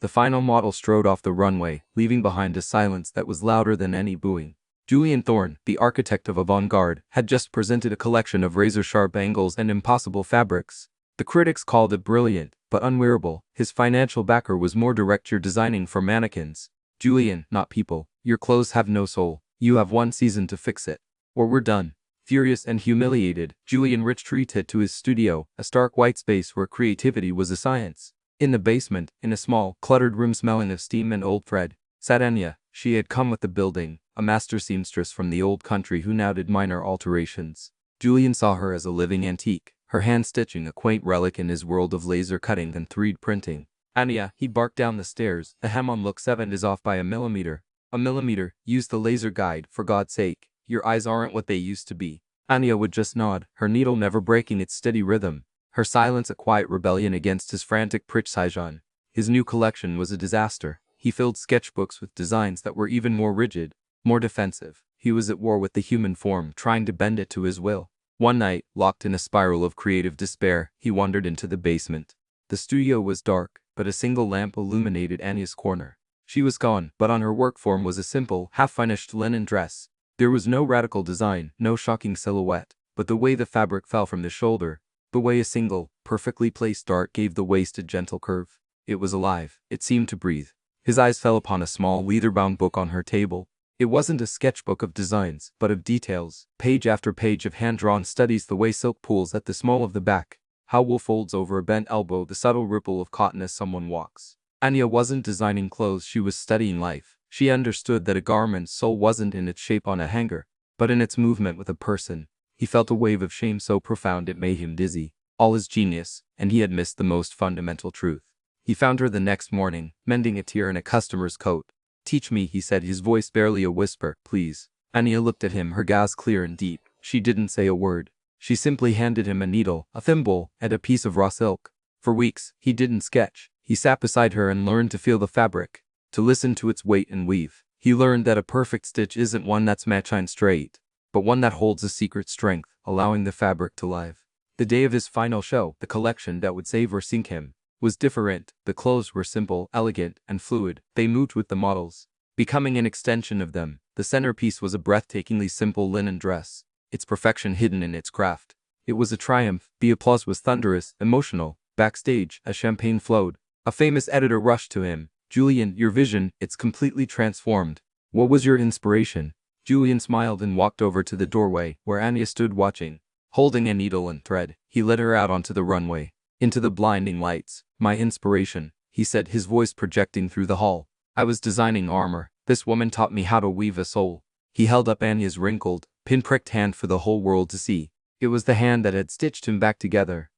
The final model strode off the runway, leaving behind a silence that was louder than any booing. Julian Thorne, the architect of Avant-Garde, had just presented a collection of razor-sharp angles and impossible fabrics. The critics called it brilliant, but unwearable. His financial backer was more direct: "You're designing for mannequins, Julian, not people. Your clothes have no soul. You have 1 season to fix it, or we're done." Furious and humiliated, Julian retreated to his studio, a stark white space where creativity was a science. In the basement, in a small, cluttered room smelling of steam and old thread, sat Anya. She had come with the building, a master seamstress from the old country who now did minor alterations. Julian saw her as a living antique, her hand stitching a quaint relic in his world of laser cutting and 3D printing. "Anya," he barked down the stairs, "the hem on look 7 is off by a millimeter. A millimeter. Use the laser guide, for God's sake. Your eyes aren't what they used to be." Anya would just nod, her needle never breaking its steady rhythm, her silence a quiet rebellion against his frantic precision. His new collection was a disaster. He filled sketchbooks with designs that were even more rigid, more defensive. He was at war with the human form, trying to bend it to his will. One night, locked in a spiral of creative despair, he wandered into the basement. The studio was dark, but a single lamp illuminated Anya's corner. She was gone, but on her work form was a simple, half-finished linen dress. There was no radical design, no shocking silhouette, but the way the fabric fell from the shoulder, the way a single, perfectly placed dart gave the waist a gentle curve. It was alive. It seemed to breathe. His eyes fell upon a small, leather-bound book on her table. It wasn't a sketchbook of designs, but of details. Page after page of hand-drawn studies: the way silk pulls at the small of the back, how wool folds over a bent elbow, the subtle ripple of cotton as someone walks. Anya wasn't designing clothes, she was studying life. She understood that a garment's soul wasn't in its shape on a hanger, but in its movement with a person. He felt a wave of shame so profound it made him dizzy. All his genius, and he had missed the most fundamental truth. He found her the next morning, mending a tear in a customer's coat. "Teach me," he said, his voice barely a whisper. "Please." Anya looked at him, her gaze clear and deep. She didn't say a word. She simply handed him a needle, a thimble, and a piece of raw silk. For weeks, he didn't sketch. He sat beside her and learned to feel the fabric, to listen to its weight and weave. He learned that a perfect stitch isn't one that's match-on straight, but one that holds a secret strength, allowing the fabric to live. The day of his final show, the collection that would save or sink him, was different. The clothes were simple, elegant, and fluid. They moved with the models, becoming an extension of them. The centerpiece was a breathtakingly simple linen dress, its perfection hidden in its craft. It was a triumph. The applause was thunderous, emotional. Backstage, as champagne flowed, a famous editor rushed to him. "Julian, your vision, it's completely transformed. What was your inspiration?" Julian smiled and walked over to the doorway, where Anya stood watching. Holding a needle and thread, he led her out onto the runway, into the blinding lights. "My inspiration," he said, his voice projecting through the hall. "I was designing armor. This woman taught me how to weave a soul." He held up Anya's wrinkled, pinpricked hand for the whole world to see. It was the hand that had stitched him back together,